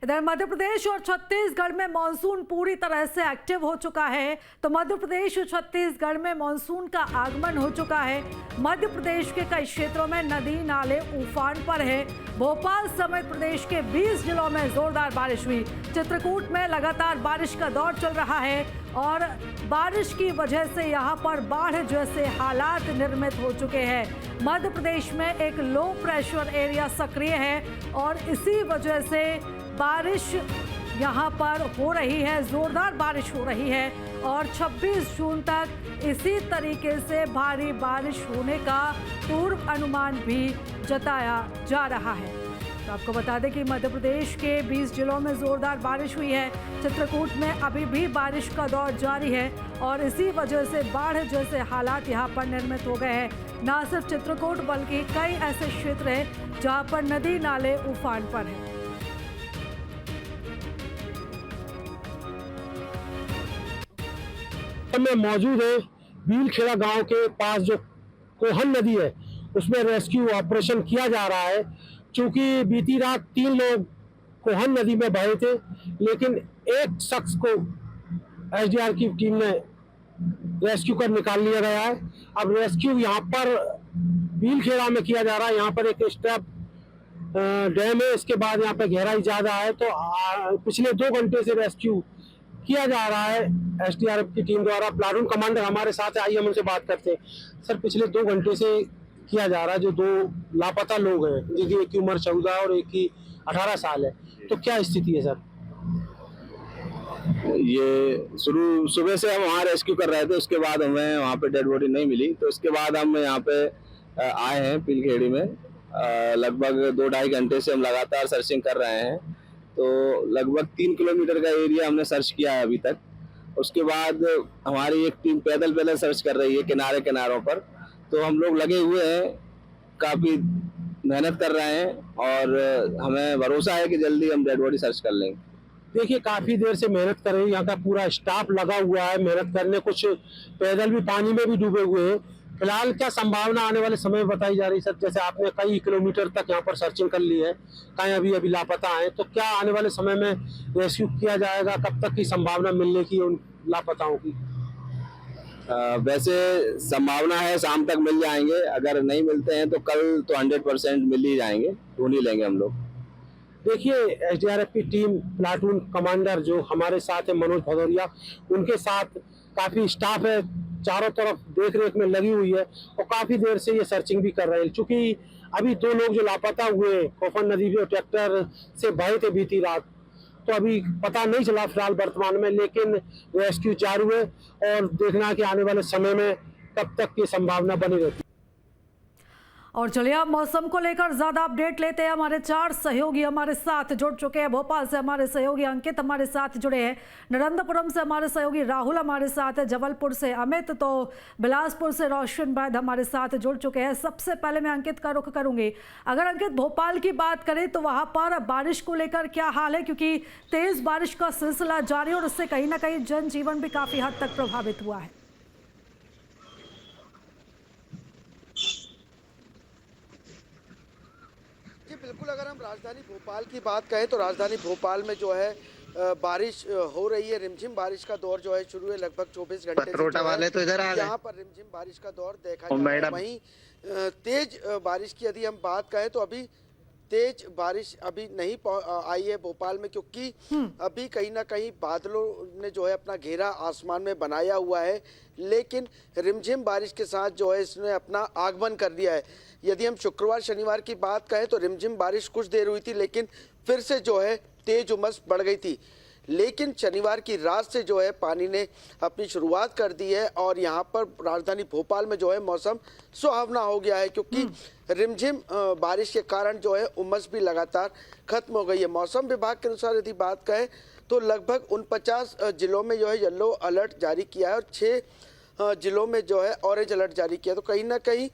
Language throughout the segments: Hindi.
इधर मध्य प्रदेश और छत्तीसगढ़ में मानसून पूरी तरह से एक्टिव हो चुका है। तो मध्य प्रदेश और छत्तीसगढ़ में मानसून का आगमन हो चुका है। मध्य प्रदेश के कई क्षेत्रों में नदी नाले उफान पर है। भोपाल समेत प्रदेश के 20 जिलों में जोरदार बारिश हुई। चित्रकूट में लगातार बारिश का दौर चल रहा है और बारिश की वजह से यहां पर बाढ़ जैसे हालात निर्मित हो चुके हैं। मध्य प्रदेश में एक लो प्रेशर एरिया सक्रिय है और इसी वजह से बारिश यहां पर हो रही है, जोरदार बारिश हो रही है और 26 जून तक इसी तरीके से भारी बारिश होने का पूर्व अनुमान भी जताया जा रहा है। तो आपको बता दें कि मध्य प्रदेश के 20 जिलों में जोरदार बारिश हुई है। चित्रकूट में अभी भी बारिश का दौर जारी है और इसी वजह से बाढ़ जैसे हालात यहां पर निर्मित हो गए हैं। न सिर्फ चित्रकूट बल्कि कई ऐसे क्षेत्र हैं जहां पर नदी नाले उफान पर हैं। में मौजूद है भीलखेड़ा गांव के पास जो कोहन नदी है उसमें रेस्क्यू ऑपरेशन किया जा रहा है। चूंकि बीती रात 3 लोग कोहन नदी में बहे थे, लेकिन एक शख्स को एसडीआर की टीम ने रेस्क्यू कर निकाल लिया गया है। अब रेस्क्यू यहाँ पर भीलखेड़ा में किया जा रहा है। यहाँ पर एक स्टेप डैम है, इसके बाद यहाँ पर गहराई ज्यादा है। तो पिछले 2 घंटे से रेस्क्यू किया जा रहा है एसडीआरएफ की टीम द्वारा। प्लाटून कमांडर हमारे साथ है, आइए हम उनसे बात करते हैं। सर, पिछले 2 घंटे से किया जा रहा है, जो 2 लापता लोग हैं जिनकी एक की उम्र 14 और एक की 18 साल है, तो क्या स्थिति है सर? ये सुबह से हम वहाँ रेस्क्यू कर रहे थे, उसके बाद हमें वहाँ पे डेड बॉडी नहीं मिली, तो उसके बाद हम यहाँ पे आए हैं भीलखेड़ी में। लगभग 2-2.5 घंटे से हम लगातार सर्चिंग कर रहे हैं। तो लगभग 3 किलोमीटर का एरिया हमने सर्च किया है अभी तक। उसके बाद हमारी एक टीम पैदल सर्च कर रही है किनारों पर। तो हम लोग लगे हुए हैं, काफ़ी मेहनत कर रहे हैं और हमें भरोसा है कि जल्दी हम डेड बॉडी सर्च कर लेंगे। देखिए, काफी देर से मेहनत कर रहे हैं, यहाँ का पूरा स्टाफ लगा हुआ है मेहनत करने। कुछ पैदल भी पानी में भी डूबे हुए हैं। फिलहाल क्या संभावना आने वाले समय में बताई जा रही है सर? जैसे आपने कई किलोमीटर तक यहाँ पर सर्चिंग कर ली है, कहीं अभी लापता है, तो क्या आने वाले समय में रेस्क्यू किया जाएगा? कब तक की संभावना मिलने की उन लापताओं की? वैसे संभावना है शाम तक मिल जाएंगे। अगर नहीं मिलते हैं तो कल तो 100% मिल ही जाएंगे, ढूंढ ही लेंगे हम लोग। देखिए, एसडीआरएफ की टीम प्लाटून कमांडर जो हमारे साथ है मनोज भदौरिया, उनके साथ काफी स्टाफ है, चारों तरफ देख रेख में लगी हुई है और काफी देर से ये सर्चिंग भी कर रहे हैं। चूंकि अभी 2 लोग जो लापता हुए कोफन नदी में ट्रैक्टर से बहे थे बीती रात, तो अभी पता नहीं चला फिलहाल वर्तमान में, लेकिन रेस्क्यू चालू है और देखना कि आने वाले समय में कब तक की संभावना बनी रहती है। और चलिए अब मौसम को लेकर ज्यादा अपडेट लेते हैं। हमारे 4 सहयोगी हमारे साथ जुड़ चुके हैं। भोपाल से हमारे सहयोगी अंकित हमारे साथ जुड़े हैं, नरेंद्रपुरम से हमारे सहयोगी राहुल हमारे साथ है, जबलपुर से अमित, तो बिलासपुर से रोशन वैद हमारे साथ जुड़ चुके हैं। सबसे पहले मैं अंकित का रुख करूंगी। अगर अंकित भोपाल की बात करें तो वहां पर बारिश को लेकर क्या हाल है, क्योंकि तेज बारिश का सिलसिला जारी और उससे कहीं ना कहीं जनजीवन भी काफी हद तक प्रभावित हुआ है। बिल्कुल, अगर हम राजधानी भोपाल की बात कहें तो राजधानी भोपाल में जो है बारिश हो रही है। रिमझिम बारिश का दौर जो है शुरू है लगभग 24 घंटे से वाले तो इधर आ गए। यहाँ पर रिमझिम बारिश का दौर देखा जा रहा है। वहीं तेज बारिश की यदि हम बात करें तो अभी तेज बारिश अभी नहीं आई है भोपाल में, क्योंकि अभी कहीं ना कहीं बादलों ने जो है अपना घेरा आसमान में बनाया हुआ है, लेकिन रिमझिम बारिश के साथ जो है इसने अपना आगमन कर दिया है। यदि हम शुक्रवार शनिवार की बात करें तो रिमझिम बारिश कुछ देर हुई थी, लेकिन फिर से जो है तेज उमस बढ़ गई थी। लेकिन शनिवार की रात से जो है पानी ने अपनी शुरुआत कर दी है और यहाँ पर राजधानी भोपाल में जो है मौसम सुहावना हो गया है, क्योंकि रिमझिम बारिश के कारण जो है उमस भी लगातार खत्म हो गई है। मौसम विभाग के अनुसार यदि बात करें तो लगभग 49 जिलों में जो है येलो अलर्ट जारी किया है और 6 जिलों में जो है ऑरेंज अलर्ट जारी किया। तो कहीं ना कहीं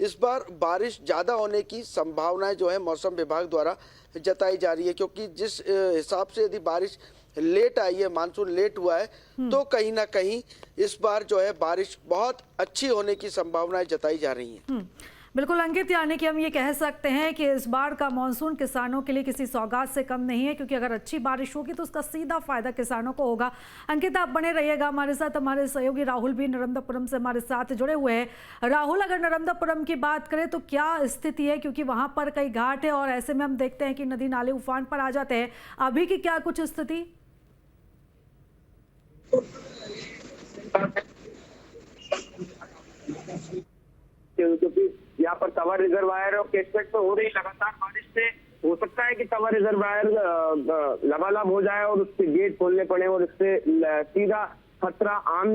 इस बार बारिश ज़्यादा होने की संभावनाएं जो है मौसम विभाग द्वारा जताई जा रही है, क्योंकि जिस हिसाब से यदि बारिश लेट आई है, मानसून लेट हुआ है, तो कहीं ना कहीं इस बार जो है बारिश बहुत अच्छी होने की संभावनाएं जताई जा रही हैं। बिल्कुल अंकित, यानी कि हम ये कह सकते हैं कि इस बार का मानसून किसानों के लिए किसी सौगात से कम नहीं है, क्योंकि अगर अच्छी बारिश होगी तो उसका सीधा फायदा किसानों को होगा। अंकित, आप बने रहिएगा हमारे साथ। हमारे सहयोगी राहुल भी नर्मदापुरम से हमारे साथ जुड़े हुए हैं। राहुल, अगर नर्मदापुरम की बात करें तो क्या स्थिति है, क्योंकि वहां पर कई घाट है और ऐसे में हम देखते हैं कि नदी नाले उफान पर आ जाते हैं। अभी की क्या कुछ स्थिति? क्योंकि यहाँ पर तवा रिजर्वायर और केसपेट तो हो रही लगातार बारिश से हो सकता है कि तवा रिजर्वायर लबालब हो जाए और उसके गेट खोलने पड़े और इससे सीधा खतरा आम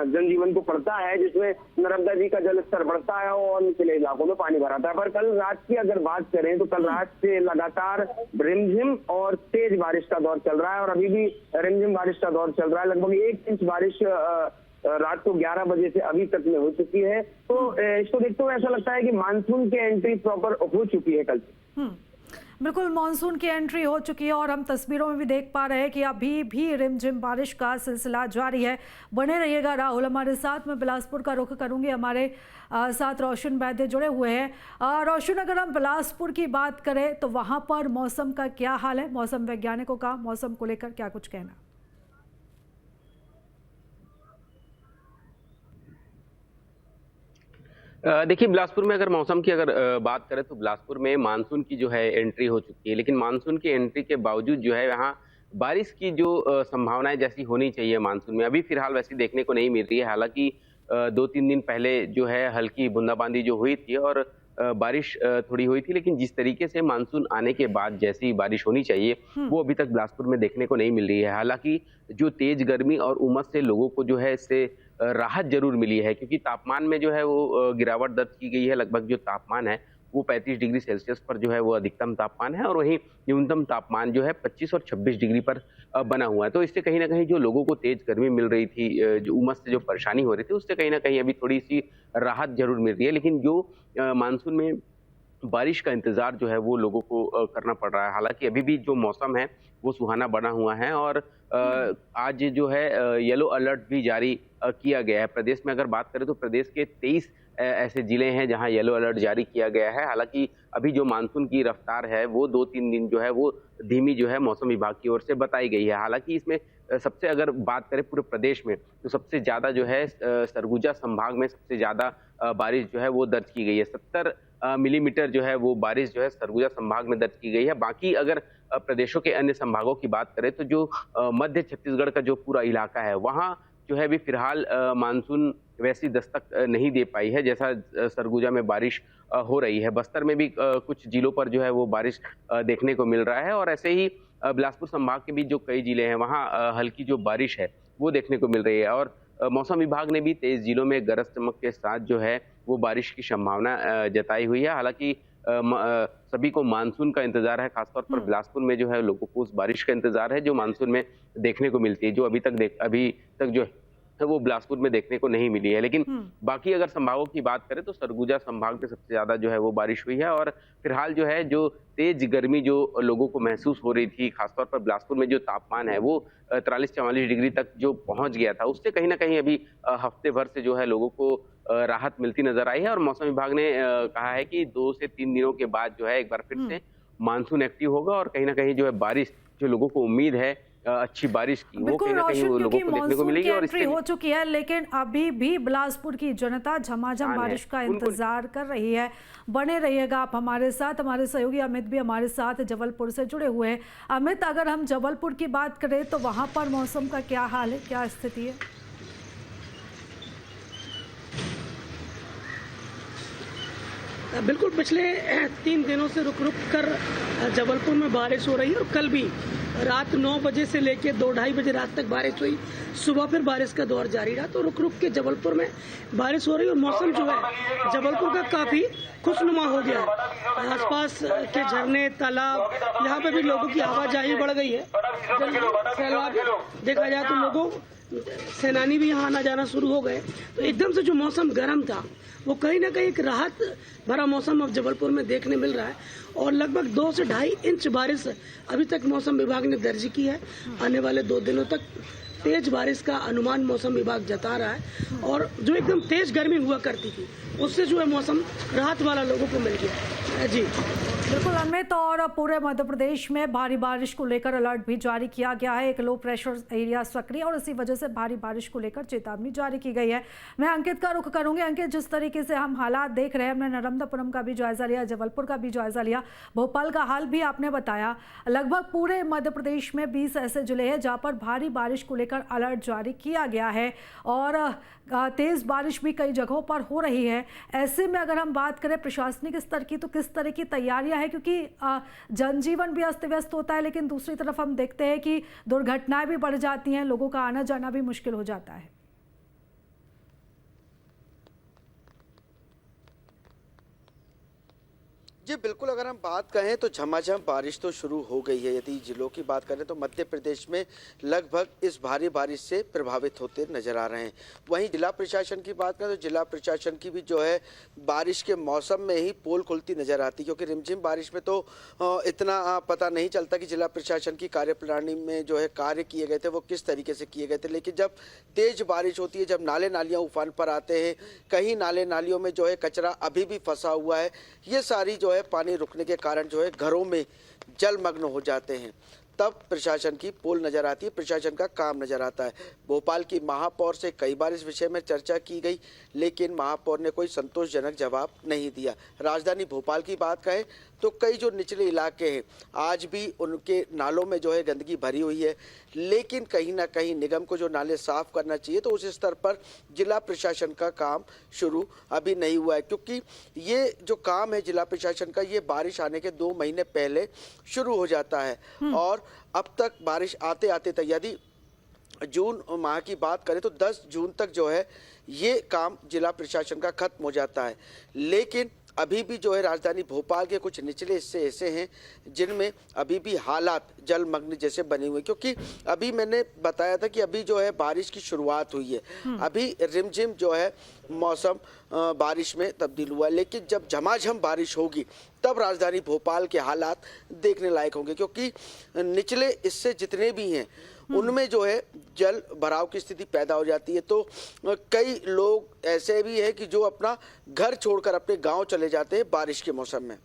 जनजीवन को पड़ता है, जिसमें नर्मदा जी का जल स्तर बढ़ता है और निचले इलाकों में पानी भराता है। पर कल रात की अगर बात करें तो कल रात से लगातार रिमझिम और तेज बारिश का दौर चल रहा है और अभी भी रिमझिम बारिश का दौर चल रहा है। लगभग 1 इंच बारिश रात को 11 बजे से अभी तक में हो चुकी है। तो इसको देखते हुए ऐसा लगता है कि मानसून की एंट्री प्रॉपर हो चुकी है कल से। बिल्कुल, मानसून की एंट्री हो चुकी है और हम तस्वीरों में भी देख पा रहे हैं कि अभी भी रिमझिम बारिश का सिलसिला जारी है। बने रहिएगा राहुल हमारे साथ। मैं बिलासपुर का रुख करूंगी, हमारे साथ रोशन वैद्य जुड़े हुए हैं। रोशन, अगर हम बिलासपुर की बात करें तो वहां पर मौसम का क्या हाल है? मौसम वैज्ञानिकों का मौसम को लेकर क्या कुछ कहना? देखिए, बिलासपुर में अगर मौसम की अगर बात करें तो बिलासपुर में मानसून की जो है एंट्री हो चुकी है, लेकिन मानसून की एंट्री के बावजूद जो है यहाँ बारिश की जो संभावनाएं जैसी होनी चाहिए मानसून में अभी फिलहाल वैसी देखने को नहीं मिल रही है। हालांकि 2-3 दिन पहले जो है हल्की बूंदाबांदी जो हुई थी और बारिश थोड़ी हुई थी, लेकिन जिस तरीके से मानसून आने के बाद जैसी बारिश होनी चाहिए वो अभी तक बिलासपुर में देखने को नहीं मिल रही है। हालांकि जो तेज गर्मी और उमस से लोगों को जो है इससे राहत जरूर मिली है, क्योंकि तापमान में जो है वो गिरावट दर्ज की गई है। लगभग जो तापमान है वो 35 डिग्री सेल्सियस पर जो है वो अधिकतम तापमान है और वहीं न्यूनतम तापमान जो है 25 और 26 डिग्री पर बना हुआ है। तो इससे कहीं ना कहीं जो लोगों को तेज गर्मी मिल रही थी, जो उमस से जो परेशानी हो रही थी, उससे कहीं ना कहीं अभी थोड़ी सी राहत जरूर मिल रही है। लेकिन जो मानसून में बारिश का इंतजार जो है वो लोगों को करना पड़ रहा है। हालांकि अभी भी जो मौसम है वो सुहाना बना हुआ है और आज जो है येलो अलर्ट भी जारी किया गया है। प्रदेश में अगर बात करें तो प्रदेश के 23 ऐसे जिले हैं जहां येलो अलर्ट जारी किया गया है। हालांकि अभी जो मानसून की रफ्तार है वो 2-3 दिन जो है वो धीमी जो है मौसम विभाग की ओर से बताई गई है। हालांकि इसमें सबसे अगर बात करें पूरे प्रदेश में तो सबसे ज्यादा जो है सरगुजा संभाग में सबसे ज्यादा बारिश जो है वो दर्ज की गई है। 70 मिलीमीटर जो है वो बारिश जो है सरगुजा संभाग में दर्ज की गई है। बाकी अगर प्रदेशों के अन्य संभागों की बात करें तो जो मध्य छत्तीसगढ़ का जो पूरा इलाका है वहाँ जो है अभी फिलहाल मानसून वैसी दस्तक नहीं दे पाई है जैसा सरगुजा में बारिश हो रही है। बस्तर में भी कुछ जिलों पर जो है वो बारिश देखने को मिल रहा है और ऐसे ही बिलासपुर संभाग के भी जो कई जिले हैं वहाँ हल्की जो बारिश है वो देखने को मिल रही है। और मौसम विभाग ने भी 23 जिलों में गरज चमक के साथ जो है वो बारिश की संभावना जताई हुई है। हालांकि सभी को मानसून का इंतजार है, खासतौर पर बिलासपुर में जो है लोगों को उस बारिश का इंतजार है जो मानसून में देखने को मिलती है, जो अभी तक जो है वो बिलासपुर में देखने को नहीं मिली है। लेकिन बाकी अगर संभागों की बात करें तो सरगुजा संभाग में सबसे ज्यादा जो है वो बारिश हुई है और फिलहाल जो है जो तेज गर्मी जो लोगों को महसूस हो रही थी, खासतौर पर बिलासपुर में जो तापमान है वो 43-44 डिग्री तक जो पहुंच गया था, उससे कहीं ना कहीं अभी हफ्ते भर से जो है लोगों को राहत मिलती नजर आई है। और मौसम विभाग ने कहा है कि 2 से 3 दिनों के बाद जो है एक बार फिर से मानसून एक्टिव होगा और कहीं ना कहीं जो है बारिश जो लोगों को उम्मीद है अच्छी बारिश की वो कहीं ना कहीं वो लोगों को देखने को मिलेगी। और एंट्री हो चुकी है लेकिन अभी भी बिलासपुर की जनता झमाझम बारिश का इंतजार कर रही है। बने रहिएगा आप हमारे साथ। हमारे सहयोगी अमित भी हमारे साथ जबलपुर से जुड़े हुए हैं। अमित, अगर हम जबलपुर की बात करें तो वहां पर मौसम का क्या हाल है, क्या स्थिति है? बिल्कुल, पिछले 3 दिनों से रुक रुक कर जबलपुर में बारिश हो रही है और कल भी रात 9 बजे से लेकर 2-2:30 बजे रात तक बारिश हुई। सुबह फिर बारिश का दौर जारी रहा। तो रुक रुक के जबलपुर में बारिश हो रही है और मौसम जो है जबलपुर का काफी खुशनुमा हो गया है। आसपास के झरने, तालाब, यहाँ पे भी लोगों की आवाजाही बढ़ गई है। सैलाब देखा जाए तो लोगों सेनानी भी यहाँ आना जाना शुरू हो गए। तो एकदम से जो मौसम गर्म था वो कहीं ना कहीं एक राहत भरा मौसम अब जबलपुर में देखने मिल रहा है और लगभग 2 से 2.5 इंच बारिश अभी तक मौसम विभाग ने दर्ज की है। आने वाले 2 दिनों तक तेज बारिश का अनुमान मौसम विभाग जता रहा है और जो एकदम तेज गर्मी हुआ करती थी उससे जो है मौसम राहत वाला लोगों को मिल गया जी। बिल्कुल अमित, और पूरे मध्य प्रदेश में भारी बारिश को लेकर अलर्ट भी जारी किया गया है। एक लो प्रेशर एरिया सक्रिय और इसी वजह से भारी बारिश को लेकर चेतावनी जारी की गई है। मैं अंकित का रुख करूंगी। अंकित, जिस तरीके से हम हालात देख रहे हैं, हमने नर्मदापुरम का भी जायजा लिया, जबलपुर का भी जायजा लिया, भोपाल का हाल भी आपने बताया। लगभग पूरे मध्य प्रदेश में 20 ऐसे जिले हैं जहाँ पर भारी बारिश को लेकर अलर्ट जारी किया गया है और तेज बारिश भी कई जगहों पर हो रही है। ऐसे में अगर हम बात करें प्रशासनिक स्तर की, तो किस तरह की तैयारियां हैं, क्योंकि जनजीवन भी अस्त व्यस्त होता है, लेकिन दूसरी तरफ हम देखते हैं कि दुर्घटनाएं भी बढ़ जाती हैं, लोगों का आना जाना भी मुश्किल हो जाता है। जी बिल्कुल, अगर हम बात करें तो झमाझम बारिश तो शुरू हो गई है। यदि जिलों की बात करें तो मध्य प्रदेश में लगभग इस भारी बारिश से प्रभावित होते नजर आ रहे हैं। वहीं जिला प्रशासन की बात करें तो जिला प्रशासन की भी जो है बारिश के मौसम में ही पोल खुलती नजर आती, क्योंकि रिमझिम बारिश में तो इतना पता नहीं चलता कि जिला प्रशासन की कार्यप्रणाली में जो है कार्य किए गए थे वो किस तरीके से किए गए थे। लेकिन जब तेज बारिश होती है, जब नाले नालियाँ उफान पर आते हैं, कहीं नाले नालियों में जो है कचरा अभी भी फंसा हुआ है, ये सारी जो है पानी रुकने के कारण जो है घरों में जलमग्न हो जाते हैं, तब प्रशासन की पोल नजर आती है, प्रशासन का काम नजर आता है। भोपाल की महापौर से कई बार इस विषय में चर्चा की गई, लेकिन महापौर ने कोई संतोषजनक जवाब नहीं दिया। राजधानी भोपाल की बात करें तो कई जो निचले इलाके हैं आज भी उनके नालों में जो है गंदगी भरी हुई है, लेकिन कहीं ना कहीं निगम को जो नाले साफ करना चाहिए तो उस स्तर पर जिला प्रशासन का काम शुरू अभी नहीं हुआ है, क्योंकि ये जो काम है जिला प्रशासन का, ये बारिश आने के 2 महीने पहले शुरू हो जाता है और अब तक बारिश आते आते तक, यदि जून माह की बात करें तो 10 जून तक जो है ये काम जिला प्रशासन का खत्म हो जाता है। लेकिन अभी भी जो है राजधानी भोपाल के कुछ निचले हिस्से ऐसे हैं जिनमें अभी भी हालात जलमग्न जैसे बने हुए, क्योंकि अभी मैंने बताया था कि अभी जो है बारिश की शुरुआत हुई है, अभी रिमझिम जो है मौसम बारिश में तब्दील हुआ है, लेकिन जब झमाझम बारिश होगी तब राजधानी भोपाल के हालात देखने लायक होंगे, क्योंकि निचले हिस्से जितने भी हैं उनमें जो है जल भराव की स्थिति पैदा हो जाती है। तो कई लोग ऐसे भी हैं कि जो अपना घर छोड़कर अपने गांव चले जाते हैं बारिश के मौसम में।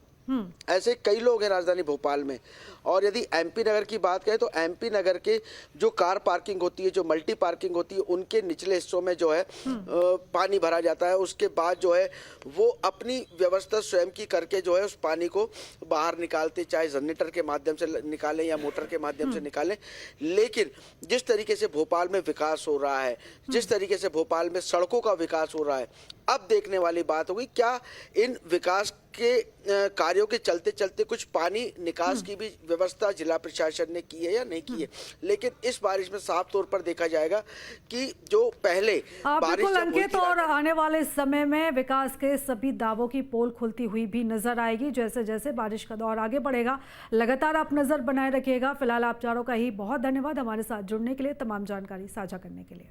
ऐसे कई लोग हैं राजधानी भोपाल में। और यदि एमपी नगर की बात करें तो एमपी नगर के जो कार पार्किंग होती है, जो मल्टी पार्किंग होती है, उनके निचले हिस्सों में जो है पानी भरा जाता है। उसके बाद जो है वो अपनी व्यवस्था स्वयं की करके जो है उस पानी को बाहर निकालते, चाहे जनरेटर के माध्यम से निकालें या मोटर के माध्यम से निकालें। लेकिन जिस तरीके से भोपाल में विकास हो रहा है, जिस तरीके से भोपाल में सड़कों का विकास हो रहा है, अब देखने वाली बात होगी क्या इन विकास के कार्यों के चलते चलते कुछ पानी निकास की भी व्यवस्था जिला प्रशासन ने की है या नहीं की है। लेकिन इस बारिश में साफ तौर पर देखा जाएगा कि जो पहले बारिश अंकित, और आने वाले समय में विकास के सभी दावों की पोल खुलती हुई भी नजर आएगी जैसे जैसे बारिश का दौर आगे बढ़ेगा। लगातार आप नजर बनाए रखिएगा। फिलहाल आप चारों का ही बहुत धन्यवाद हमारे साथ जुड़ने के लिए, तमाम जानकारी साझा करने के लिए।